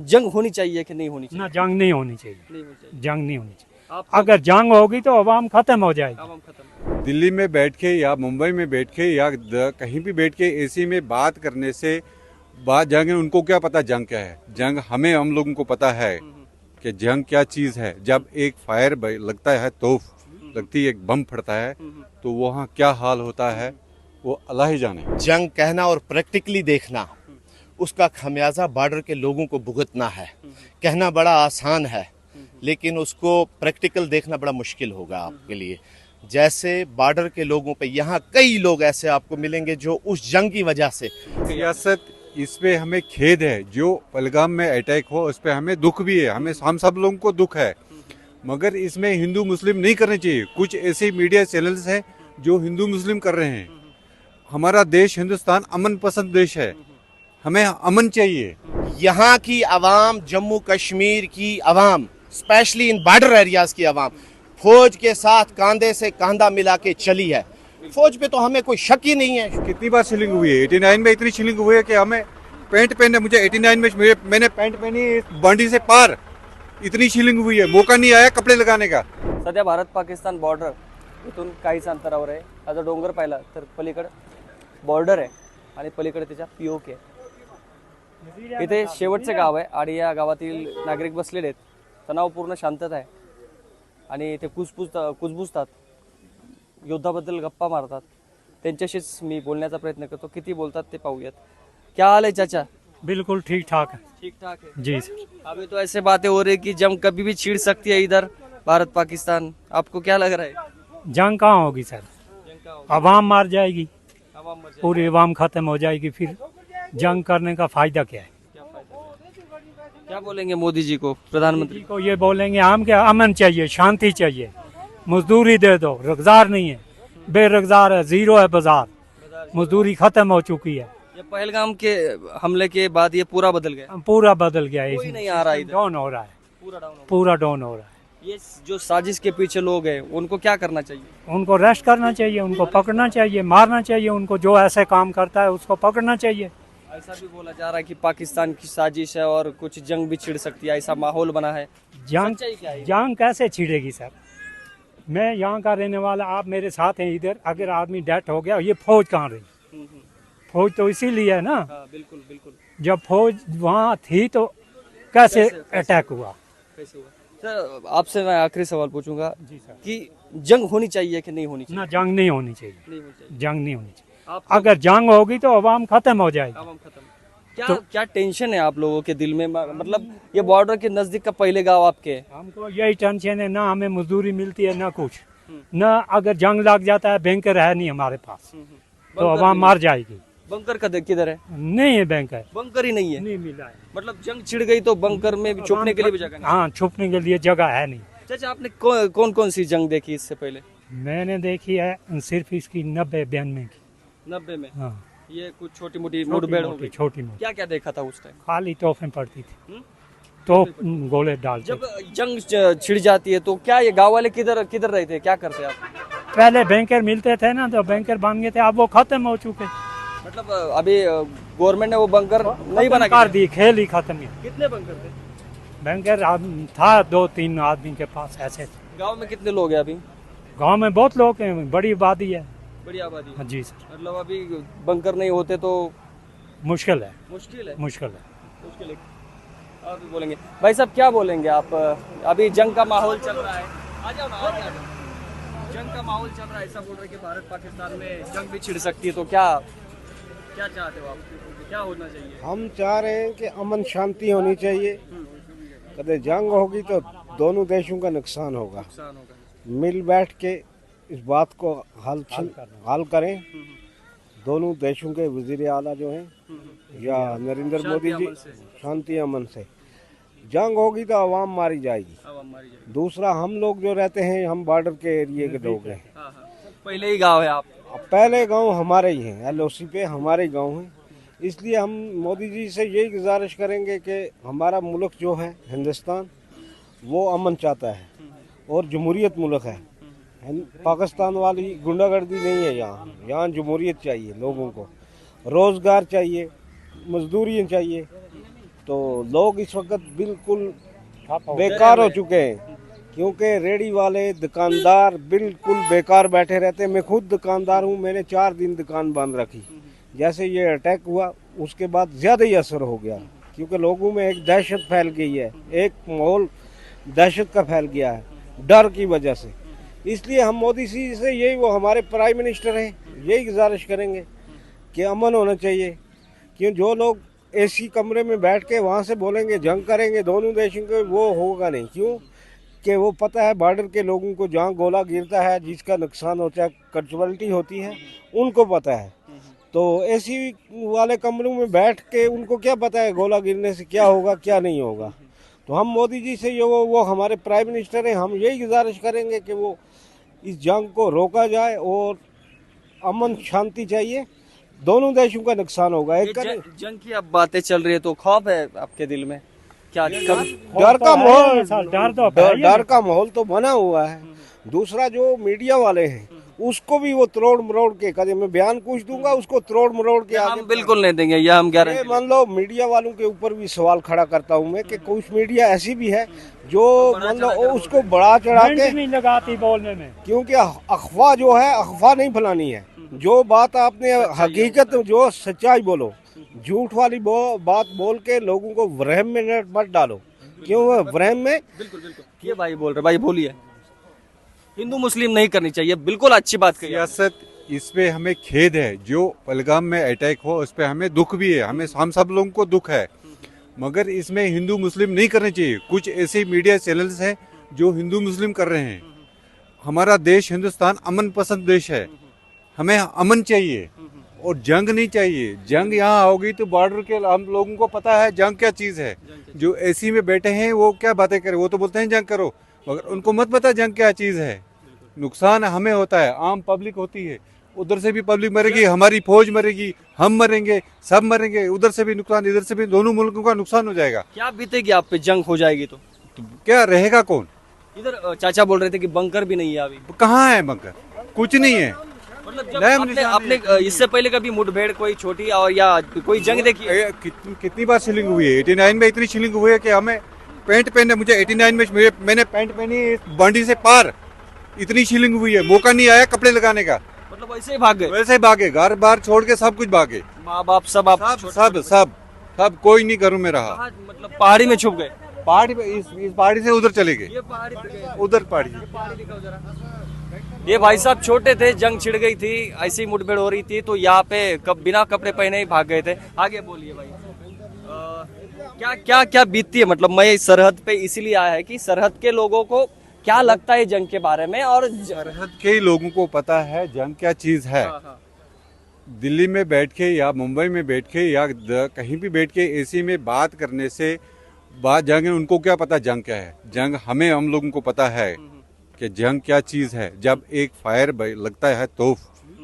जंग होनी चाहिए कि नहीं होनी चाहिए? ना, जंग नहीं होनी चाहिए, नहीं होनी चाहिए। जंग नहीं होनी चाहिए। आप अगर जंग होगी तो अवाम खत्म हो जाएगी। आवाम खत्म। दिल्ली में बैठ के या मुंबई में बैठ के या कहीं भी बैठ के एसी में बात करने से बात जंग, उनको क्या पता जंग क्या है। जंग हमें, हम लोगों को पता है कि जंग क्या चीज़ है। जब एक फायर लगता है, तोप लगती है, एक बम फटता है, तो वहाँ क्या हाल होता है वो अल्लाह ही जाने। जंग कहना और प्रैक्टिकली देखना, उसका खमियाजा बॉर्डर के लोगों को भुगतना है। कहना बड़ा आसान है, लेकिन उसको प्रैक्टिकल देखना बड़ा मुश्किल होगा आपके लिए। जैसे बॉर्डर के लोगों पे यहाँ कई लोग ऐसे आपको मिलेंगे जो उस जंग की वजह से, सियासत, इस पे हमें खेद है। जो पहलगाम में अटैक हो उस पे हमें दुख भी है, हम सब लोगों को दुख है, मगर इसमें हिंदू मुस्लिम नहीं करने चाहिए। कुछ ऐसे मीडिया चैनल्स हैं जो हिंदू मुस्लिम कर रहे हैं। हमारा देश हिंदुस्तान अमन पसंद देश है, हमें अमन चाहिए। यहाँ की आवाम, जम्मू कश्मीर की आवाम, स्पेशली इन बॉर्डर एरियाज की आवाम फौज के साथ कांधे से कांधा मिला के चली है। फौज पे तो हमें कोई शक ही नहीं है। कितनी बार शिलिंग हुई है? 89 में इतनी शिलिंग हुई है कि हमें पैंट पहने, मुझे 89 में मैंने पैंट पहनी बांडी से पार, इतनी शिलिंग हुई है, मौका नहीं आया कपडे लगाने का। सध्या भारत पाकिस्तान बॉर्डर इथून काहीच अंतरावर आहे. आता डोंगर पाहिला तर पलीकडे बॉर्डर आहे आणि पलीकडे त्याच्या पीओके आहे. इथे शेवटचे गाव आहे आणि या गावातील नागरिक बसलेले आहेत. तणावपूर्ण शांतता आहे आणि ते कुजबुजतात, युद्धाबद्दल गप्पा मारतात. त्यांच्याशीच मी बोलण्याचा प्रयत्न करतो. किती बोलतात ते पाहूयात. क्या हाल है चाचा? बिल्कुल ठीक ठाक है। ठीक ठाक है जी सर। अभी तो ऐसे बातें हो रही कि जंग कभी भी छिड़ सकती है इधर भारत पाकिस्तान. आपको क्या लग रहा है? जंग कहाँ होगी सर? जंग का होगा, अवाम मार जाएगी, आवाम मर जाएगी. पूरी अवाम खत्म हो जाएगी, फिर जंग करने का फायदा क्या है? क्या फायदा? क्या बोलेंगे मोदी जी को, प्रधानमंत्री जी को ये बोलेंगे हम क्या, अमन चाहिए, शांति चाहिए, मजदूरी दे दो। रोजगार नहीं है, बेरोजगार है, जीरो है बाजार, मजदूरी खत्म हो चुकी है। ये पहलगाम के हमले के बाद ये पूरा बदल गया. पूरा बदल गया है, कोई नहीं आ रहा इधर. डाउन हो रहा है, पूरा डाउन हो पूरा डाउन हो रहा है। गया. ये जो साजिश के पीछे लोग हैं उनको क्या करना चाहिए? उनको अरेस्ट करना चाहिए, उनको पकड़ना चाहिए, मारना चाहिए उनको। जो ऐसे काम करता है उसको पकड़ना चाहिए। ऐसा भी बोला जा रहा है कि पाकिस्तान की साजिश है और कुछ जंग भी छिड़ सकती है, ऐसा माहौल बना है. जंग सच्चाई क्या है? जंग कैसे छिड़ेगी सर? मैं यहाँ का रहने वाला, आप मेरे साथ हैं इधर। अगर आदमी डेथ हो गया, ये फौज कहाँ रही? हम्म. फौज तो इसीलिए है ना। हाँ, बिल्कुल बिल्कुल. जब फौज वहाँ थी तो कैसे कैसे? अटैक हुआ? कैसे हुआ? सर आपसे मैं आखिरी सवाल पूछूंगा जी सर। कि जंग होनी चाहिए कि नहीं होनी चाहिए? ना, जंग नहीं होनी चाहिए, नहीं होनी चाहिए. जंग नहीं होनी चाहिए। आप अगर जंग होगी तो अवाम खत्म हो जाएगी। आवाम खत्म. क्या क्या टेंशन है आप लोगों के दिल में? मतलब ये बॉर्डर के नजदीक का पहले गांव आपके है. हमको यही टेंशन है, ना हमें मजदूरी मिलती है, ना कुछ। ना अगर जंग लग जाता है, बैंकर है नहीं हमारे पास, तो अवाम मार जाएगी। बंकर का किधर है? नहीं है बैंकर, बंकर ही नहीं है. नहीं मिला है। मतलब जंग छिड़ गई तो बंकर में भी छुपने के लिए भी जगह नहीं. हाँ, छुपने के लिए जगह है नहीं। चाचा आपने कौन कौन सी जंग देखी इससे पहले? मैंने देखी है सिर्फ इसकी 90-92 की। 90 में. हाँ, ये कुछ छोटी मोटी मुठभेड़ हो गई. छोटी मोटी, क्या क्या देखा था उस टाइम? खाली तोहफे पड़ती थी, हम्म? तोप गोले डालते जब जंग छिड़ जाती है तो क्या ये गांव वाले किधर किधर रहते हैं? क्या करते हैं आप? पहले बैंकर मिलते थे ना, तो बैंकर बन गए थे, अब वो खत्म हो चुके। मतलब अभी गवर्नमेंट ने वो बंकर नहीं बना कर दी, खेल ही खत्म है। कितने बंकर थे बैंकर था 2-3 आदमी के पास ऐसे। गांव में? कितने लोग हैं अभी? गांव में बहुत लोग हैं, बड़ी आबादी है। बड़ी आबादी. हाँ जी सर, मतलब अभी बंकर नहीं होते तो मुश्किल है, मुश्किल है. मुश्किल है। मुश्किल है. आप भी बोलेंगे भाई साहब, क्या बोलेंगे आप? अभी जंग का माहौल चल रहा है. आ जाओ ना, आ जाओ. जंग का माहौल चल रहा है, ऐसा बोल रहे कि भारत पाकिस्तान में जंग भी छिड़ सकती है, तो क्या क्या चाहते हो आप? क्या होना चाहिए? हम चाह रहे हैं कि अमन शांति होनी चाहिए। कदे जंग होगी तो दोनों देशों का नुकसान होगा। नुकसान होगा. मिल बैठ के इस बात को हल करें। दोनों देशों के वजीर आला जो हैं या नरेंद्र मोदी जी, अमन से. शांति अमन से। जंग होगी तो आवाम मारी जाएगी। आवाम मारी जाएगी. दूसरा, हम लोग जो रहते हैं, हम बॉर्डर के एरिए के लोग हैं। हाँ हाँ, पहले ही गाँव है आप. पहले गांव हमारे ही हैं, LOC पे हमारे गांव हैं। इसलिए हम मोदी जी से यही गुजारिश करेंगे कि हमारा मुल्क जो है हिंदुस्तान, वो अमन चाहता है और जमहूरियत मुल्क है। पाकिस्तान वाली गुंडागर्दी नहीं है यहाँ जमहूरियत चाहिए लोगों को, रोज़गार चाहिए, मजदूरी चाहिए। तो लोग इस वक्त बिल्कुल बेकार हो चुके हैं, क्योंकि रेडी वाले दुकानदार बिल्कुल बेकार बैठे रहते हैं। मैं खुद दुकानदार हूँ, मैंने 4 दिन दुकान बंद रखी। जैसे ये अटैक हुआ उसके बाद ज़्यादा ही असर हो गया, क्योंकि लोगों में एक दहशत फैल गई है, एक माहौल दहशत का फैल गया है डर की वजह से। इसलिए हम मोदी जी से यही, वो हमारे प्राइम मिनिस्टर हैं, यही गुजारिश करेंगे कि अमन होना चाहिए। क्यों जो लोग एसी कमरे में बैठ के वहाँ से बोलेंगे जंग करेंगे दोनों देशों के, वो होगा नहीं। क्यों कि वो पता है बॉर्डर के लोगों को जहाँ गोला गिरता है, जिसका नुकसान होता है, कैजुअलिटी होती है, उनको पता है। तो एसी वाले कमरों में बैठ के उनको क्या पता है गोला गिरने से क्या होगा क्या नहीं होगा। तो हम मोदी जी से वो हमारे प्राइम मिनिस्टर हैं, हम यही गुजारिश करेंगे कि वो इस जंग को रोका जाए और अमन शांति चाहिए। दोनों देशों का नुकसान होगा। एक जंग की अब बातें चल रही है तो खौफ है आपके दिल में क्या? डर का माहौल, डर डर का माहौल तो बना हुआ है। दूसरा जो मीडिया वाले हैं उसको भी वो तोड़ मरोड़ के, कभी मैं बयान कुछ दूंगा उसको तोड़ मरोड़ के हम बिल्कुल नहीं देंगे, यह हम गारंटी। मान लो मीडिया वालों के ऊपर भी सवाल खड़ा करता हूँ मैं कि कुछ मीडिया ऐसी भी है जो मान लो उसको बढ़ा चढ़ा के नहीं लगाती बोलने में, क्योंकि अफवाह जो है अफवाह नहीं फैलानी है। जो बात आपने हकीकत, जो सच्चाई बोलो, झूठ वाली बात बोल के लोगों को वहम में मत डालो। क्यों वहम में? बिल्कुल ये भाई बोल रहे, भाई बोलिए। हिंदू मुस्लिम नहीं करनी चाहिए, बिल्कुल अच्छी बात कही। सियासत, इस पे हमें खेद है। जो पहलगाम में अटैक हो उस पे हमें दुख भी है, हम सब लोगों को दुख है, मगर इसमें हिंदू मुस्लिम नहीं करने चाहिए। कुछ ऐसे मीडिया चैनल्स हैं जो हिंदू मुस्लिम कर रहे हैं। हमारा देश हिंदुस्तान अमन पसंद देश है, हमें अमन चाहिए और जंग नहीं चाहिए। जंग यहाँ होगी तो बॉर्डर के हम लोगों को पता है जंग क्या चीज़ है। जो एसी में बैठे हैं वो क्या बातें करें, वो तो बोलते हैं जंग करो, मगर उनको मत पता जंग क्या चीज़ है। नुकसान हमें होता है, आम पब्लिक होती है, उधर से भी पब्लिक मरेगी, हमारी फौज मरेगी, हम मरेंगे, सब मरेंगे, उधर से भी नुकसान इधर से भी, दोनों मुल्कों का नुकसान हो जाएगा। क्या बीतेगी आप पे जंग हो जाएगी तो क्या रहेगा कौन? इधर चाचा बोल रहे थे कि बंकर भी नहीं है अभी। कहाँ है बंकर? कुछ नहीं है। मतलब जब आपने इससे पहले कभी मुठभेड़ कोई छोटी और या कोई जंग देखी है? कितनी बार शिलिंग हुई है? 89 में इतनी शिलिंग हुई है कि हमें पैंट पहने, मुझे 89 में मैंने पैंट पहनी बांडी से पार, इतनी शिलिंग हुई है, मौका नहीं आया कपड़े लगाने का। मतलब वैसे ही भाग गए? वैसे ही भागे, घर बार छोड़ के सब कुछ भागे, माँ बाप सब आप सब कोई नहीं घरों में रहा। मतलब पहाड़ी में छुप गए? पहाड़ी पे, इस पहाड़ी से उधर चले गए, ये पहाड़ी पे गए, उधर पहाड़ी। दिखाओ जरा। ये भाई साहब छोटे थे, जंग छिड़ गई थी, ऐसी मुठभेड़ हो रही थी तो यहाँ पे बिना कपड़े पहने ही भाग गए थे। आगे बोलिए भाई। क्या क्या क्या बीतती है? मतलब मैं सरहद पे इसीलिए आया है कि सरहद के लोगों को क्या लगता है जंग के बारे में, और सरहद के लोगों को पता है जंग क्या चीज है। दिल्ली में बैठ के या मुंबई में बैठ के या कहीं भी बैठ के एसी में बात करने से बात जंग, उनको क्या पता जंग क्या है। जंग हमें, हम लोगों को पता है कि जंग क्या चीज है। जब एक फायर लगता है, तोफ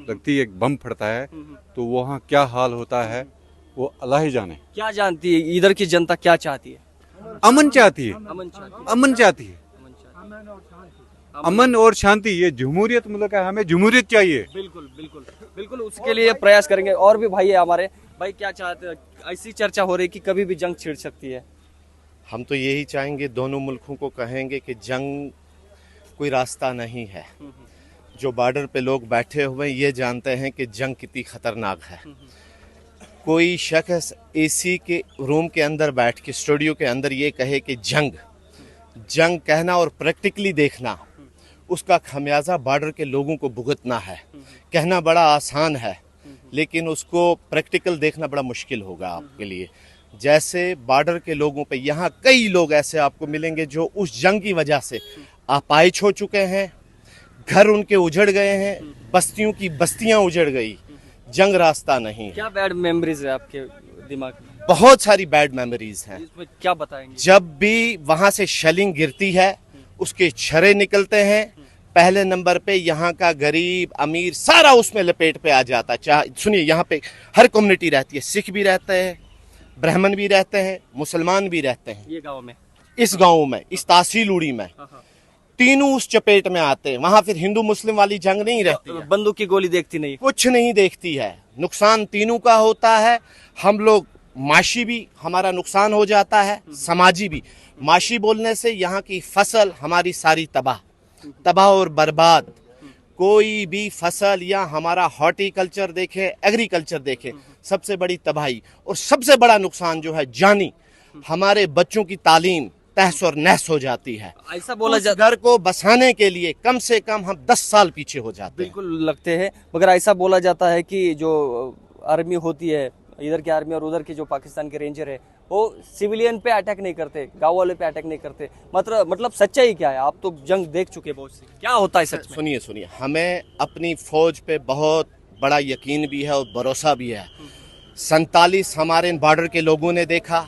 लगती है, एक बम फटता है, तो वहाँ क्या हाल होता है वो अल्लाह ही जाने। क्या जानती है इधर की जनता, क्या चाहती है? अमन चाहती है, अमन चाहती है। अमन चाहती है, अमन और शांति। ये जमहूरियत मुल्क है, हमें जमहूरियत चाहिए। बिल्कुल बिल्कुल बिल्कुल, उसके लिए प्रयास करेंगे। और भी भाई है हमारे, भाई क्या चाहते हैं? ऐसी चर्चा हो रही कि कभी भी जंग छिड़ सकती है। हम तो यही चाहेंगे, दोनों मुल्कों को कहेंगे कि जंग कोई रास्ता नहीं है। जो बॉर्डर पे लोग बैठे हुए ये जानते हैं कि जंग कितनी खतरनाक है। कोई शख्स एसी के रूम के अंदर बैठ के, स्टूडियो के अंदर ये कहे कि जंग कहना और प्रैक्टिकली देखना, उसका खमियाजा बॉर्डर के लोगों को भुगतना है। कहना बड़ा आसान है, लेकिन उसको प्रैक्टिकल देखना बड़ा मुश्किल होगा आपके लिए। जैसे बॉर्डर के लोगों पे, यहाँ कई लोग ऐसे आपको मिलेंगे जो उस जंग की वजह से अपाहिज हो चुके हैं, घर उनके उजड़ गए हैं, बस्तियों की बस्तियां उजड़ गई। जंग रास्ता नहीं है। क्या बैड मेमोरीज है आपके दिमाग में? बहुत सारी बैड मेमोरीज हैं। इसमें क्या बताएंगे? जब भी वहां से शेलिंग गिरती है, उसके छर्रे निकलते हैं, पहले नंबर पे यहाँ का गरीब अमीर सारा उसमें लपेट पे आ जाता है। चाहे सुनिए, यहाँ पे हर कम्युनिटी रहती है, सिख भी रहते हैं, ब्राह्मण भी रहते हैं, मुसलमान भी रहते हैं। ये गांव में, इस गांव में, इस तहसील उड़ी में तीनों उस चपेट में आते हैं। वहां फिर हिंदू मुस्लिम वाली जंग नहीं रहती है, बंदूक की गोली देखती नहीं, कुछ नहीं देखती है। नुकसान तीनों का होता है। हम लोग माशी भी हमारा नुकसान हो जाता है, समाजी भी। माशी बोलने से यहाँ की फसल हमारी सारी तबाह और बर्बाद। कोई भी फसल या हमारा हॉर्टिकल्चर देखे, एग्रीकल्चर देखे, सबसे बड़ी तबाही और सबसे बड़ा नुकसान जो है जानी, हमारे बच्चों की तालीम तहस और नहस हो जाती है। ऐसा बोला उस जाता घर को बसाने के लिए कम से कम हम 10 साल पीछे हो जाते हैं। बिल्कुल लगते हैं, मगर ऐसा बोला जाता है कि जो आर्मी होती है, इधर की आर्मी और उधर की जो पाकिस्तान के रेंजर है, वो सिविलियन पे अटैक नहीं करते, गाँव वाले पे अटैक नहीं करते। मतलब सच्चाई क्या है? आप तो जंग देख चुके हैं बहुत सी, क्या होता है सच में? सुनिए, हमें अपनी फौज पे बहुत बड़ा यकीन भी है और भरोसा भी है। 47 हमारे बॉर्डर के लोगों ने देखा,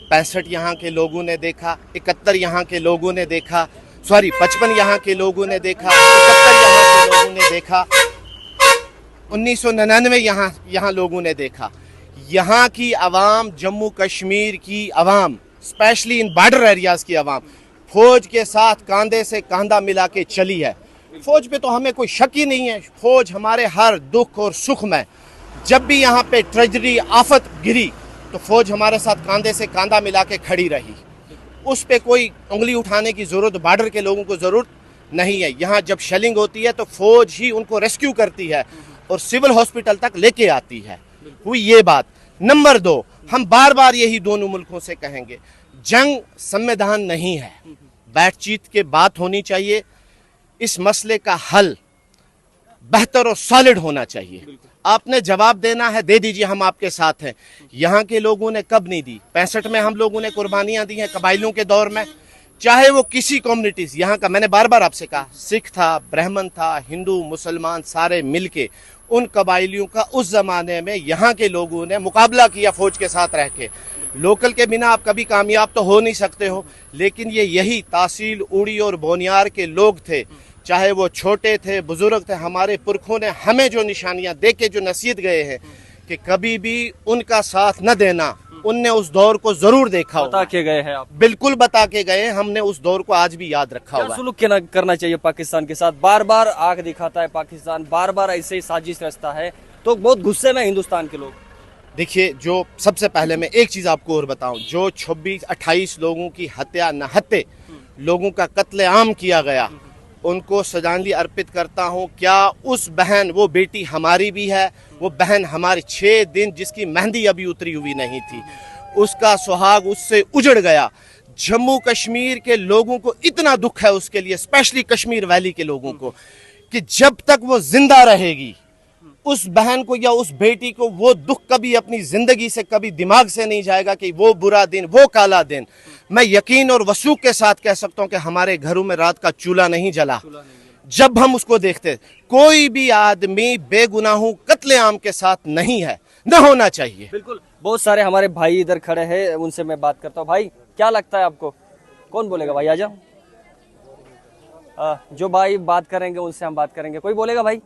65 यहाँ के लोगों ने देखा, 71 यहाँ के लोगों ने देखा, 55 यहाँ के लोगों ने देखा, 71 यहाँ के लोगों ने देखा, 1999 यहाँ लोगों ने देखा। यहाँ की आवाम, जम्मू कश्मीर की आवाम, स्पेशली इन बॉर्डर एरियाज की आवाम फौज के साथ कांधे से कांधा मिला के चली है। फौज पे तो हमें कोई शक ही नहीं है। फौज हमारे हर दुख और सुख में, जब भी यहाँ पे ट्रेजेडी आफत गिरी तो फौज हमारे साथ कांधे से कांधा मिला के खड़ी रही। उस पे कोई उंगली उठाने की जरूरत बॉर्डर के लोगों को जरूरत नहीं है। यहाँ जब शेलिंग होती है तो फौज ही उनको रेस्क्यू करती है और सिविल हॉस्पिटल तक लेके आती है। हुई ये बात। नंबर 2, हम बार बार यही दोनों मुल्कों से कहेंगे, जंग संविधान नहीं है। बातचीत के बात होनी चाहिए। इस मसले का हल बेहतर और सॉलिड होना चाहिए। आपने जवाब देना है, दे दीजिए, हम आपके साथ हैं। यहाँ के लोगों ने कब नहीं दी? 65 में हम लोगों ने कुर्बानियां दी हैं कबाइलों के दौर में, चाहे वो किसी कम्युनिटीज यहाँ का, मैंने बार बार आपसे कहा, सिख था, ब्राह्मण था, हिंदू, मुसलमान, सारे मिलके उन कबाइलियों का उस जमाने में यहाँ के लोगों ने मुकाबला किया फौज के साथ रह के। लोकल के बिना आप कभी कामयाब तो हो नहीं सकते हो, लेकिन यही तहसील उड़ी और बोनियार के लोग थे, चाहे वो छोटे थे, बुजुर्ग थे, हमारे पुरखों ने हमें जो निशानियां दे के जो नसीहत गए हैं कि कभी भी उनका साथ न देना, उनने उस दौर को जरूर देखा होगा। बता के गए हैं आप? बिल्कुल बता के गए। हमने उस दौर को आज भी याद रखा क्या हुआ है। सुलूक करना चाहिए पाकिस्तान के साथ? बार बार आंख दिखाता है पाकिस्तान, बार बार ऐसे ही साजिश रचता है, तो बहुत गुस्से में हिंदुस्तान के लोग। देखिए, जो सबसे पहले मैं एक चीज आपको और बताऊं, जो 26-28 लोगों की हत्या नहत्ते लोगों का कत्लेआम किया गया, उनको श्रद्धांजलि अर्पित करता हूं। क्या उस बहन, वो बेटी हमारी भी है, वो बहन हमारी 6 दिन जिसकी मेहंदी अभी उतरी हुई नहीं थी, उसका सुहाग उससे उजड़ गया। जम्मू कश्मीर के लोगों को इतना दुख है उसके लिए, स्पेशली कश्मीर वैली के लोगों को, कि जब तक वो जिंदा रहेगी उस बहन को या उस बेटी को वो दुख कभी अपनी जिंदगी से, कभी दिमाग से नहीं जाएगा कि वो बुरा दिन, वो काला दिन। मैं यकीन और वसूख के साथ कह सकता हूं कि हमारे घरों में रात का चूल्हा नहीं जला जब हम उसको देखते। कोई भी आदमी बेगुनाहों कत्लेआम के साथ नहीं है, न होना चाहिए। बिल्कुल। बहुत सारे हमारे भाई इधर खड़े हैं, उनसे मैं बात करता हूँ। भाई, क्या लगता है आपको? कौन बोलेगा भाई? आ जाओ। जो भाई बात करेंगे उनसे हम बात करेंगे। कोई बोलेगा भाई?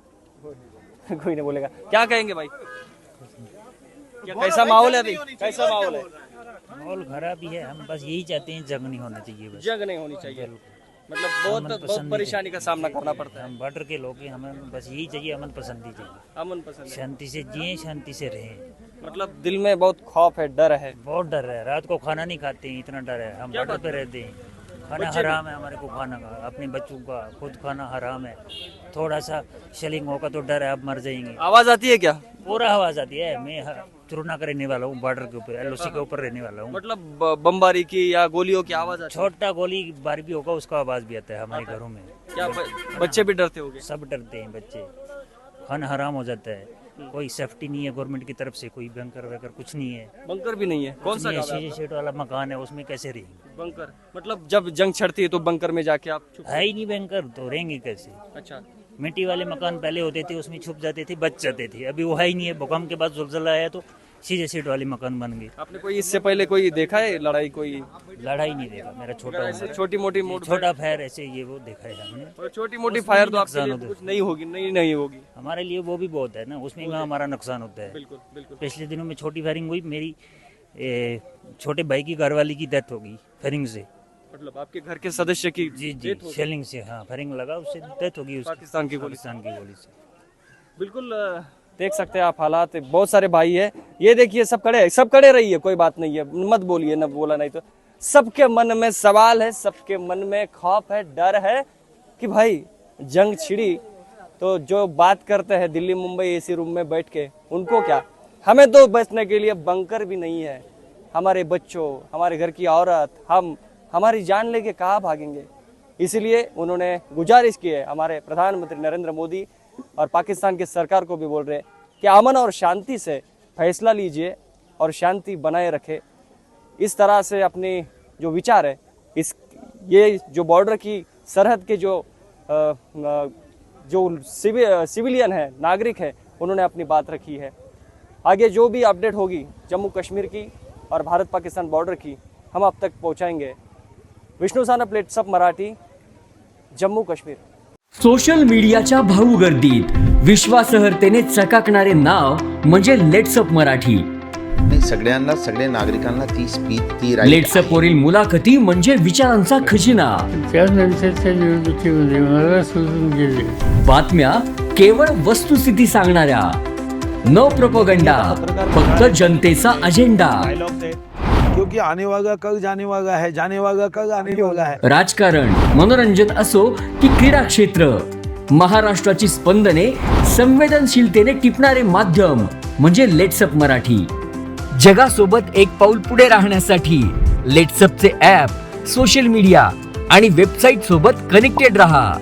कोई नहीं बोलेगा। क्या कहेंगे भाई? क्या कैसा माहौल है अभी? कैसा माहौल है? माहौल खराब ही है। हम बस यही चाहते हैं, जंग नहीं होना चाहिए। बस जंग नहीं होनी चाहिए। मतलब बहुत परेशानी का सामना करना पड़ता है। हम बॉर्डर के लोग हैं, हमें बस यही चाहिए, अमन पसंदी चाहिए। अमन पसंद है। शांति से जिए, शांति से रहें। मतलब दिल में बहुत खौफ है, डर है। बहुत डर है, रात को खाना नहीं खाते हैं, इतना डर है। हम बॉर्डर पे रहते हैं, खाना हराम है हमारे को, खाना का, अपने बच्चों का, खुद खाना हराम है। थोड़ा सा शेलिंग होगा तो डर है, आप मर जाएंगे। आवाज आती है क्या? पूरा आवाज आती है। मैं चुरना का रहने वाला हूँ, बॉर्डर के ऊपर, एलओसी के ऊपर रहने वाला हूँ। मतलब बमबारी की या गोलियों की आवाज आती है? छोटा गोली बार भी होगा, उसका आवाज भी आता है हमारे घरों में। क्या बच्चे भी डरते होंगे? सब डरते हैं बच्चे, खाना हराम हो जाता है। कोई सेफ्टी नहीं है गवर्नमेंट की तरफ से, कोई बंकर वगैरह कुछ नहीं है। बंकर भी नहीं है? कौन सा? शेड वाला मकान है, उसमें कैसे रहेंगे? बंकर मतलब जब जंग छिड़ती है तो बंकर में जाके आप छुप? है ही नहीं बंकर, तो रहेंगे कैसे? अच्छा। मिट्टी वाले मकान पहले होते थे, उसमें छुप जाते थे, बच जाते थे। अभी वो है ही नहीं है। भूकंप के बाद ज़ुलज़ला आया तो सीधे सीट वाले मकान बन गए। आपने कोई इससे पहले कोई देखा है लड़ाई? कोई लड़ाई नहीं देखा, मेरा छोटा ऐसे छोटी मोटी छोटा फायर ऐसे ये वो देखा है हमने। और छोटी मोटी फायर तो आपके लिए कुछ नहीं होगी? नहीं होगी हमारे लिए, वो भी बहुत है ना, उसमें हमारा नुकसान होता है। बिल्कुल बिल्कुल। पिछले दिनों में छोटी फायरिंग हुई, मेरी छोटे भाई की घरवाली की डेथ हो गई फायरिंग से। मतलब आपके घर के सदस्य की? जी, शेलिंग से, हाँ, फायरिंग लगा, उससे डेथ हो गई, पाकिस्तान की गोली से। बिल्कुल। देख सकते हैं आप हालात, बहुत सारे भाई है, ये देखिए सब खड़े हैं, सब खड़े रहिए, कोई बात नहीं है, मत बोलिए, न बोला नहीं तो। सबके मन में सवाल है, सबके मन में खौफ है, डर है कि भाई जंग छिड़ी तो जो बात करते हैं दिल्ली मुंबई एसी रूम में बैठ के, उनको क्या, हमें तो बचने के लिए बंकर भी नहीं है, हमारे बच्चों, हमारे घर की औरत, हम हमारी जान लेके कहाँ भागेंगे। इसीलिए उन्होंने गुजारिश की है हमारे प्रधानमंत्री नरेंद्र मोदी और पाकिस्तान की सरकार को भी बोल रहे हैं कि अमन और शांति से फैसला लीजिए और शांति बनाए रखे। इस तरह से अपनी जो विचार है, इस ये जो बॉर्डर की सरहद के जो सिविलियन है, नागरिक है, उन्होंने अपनी बात रखी है। आगे जो भी अपडेट होगी जम्मू कश्मीर की और भारत पाकिस्तान बॉर्डर की, हम अब तक पहुंचाएंगे। विष्णू सानप, लेट्सअप मराठी, जम्मू काश्मीर। सोशल मीडियाच्या भाऊ गर्दीत विश्वासार्हतेने चकाकणारे नाव म्हणजे लेट्सअप मराठी। नाही, सगळ्यांना, सगळ्या नागरिकांना ती स्पीच, ती right लेट्सअप वरील मुलाखती म्हणजे विचारांचा खजिना। त्यानंतरच्या निवडणुकीमध्ये मला सोडून गेले। बातम्या केवळ वस्तुस्थिती सांगणाऱ्या, न प्रोपगंडा, फक्त जनतेचा अजेंडा। क्योंकि आने वाला कल जाने वाला है, जाने वाला कल आने वाला है। राजकारण, मनोरंजन असो की क्रीडा क्षेत्र, महाराष्ट्राची स्पंदने संवेदनशीलतेने टिपणारे माध्यम म्हणजे लेट्सअप मराठी। जगासोबत एक पाऊल पुढे राहण्यासाठी लेट्सअपचे ॲप, सोशल मीडिया आणि वेबसाईट सोबत कनेक्टेड रहा।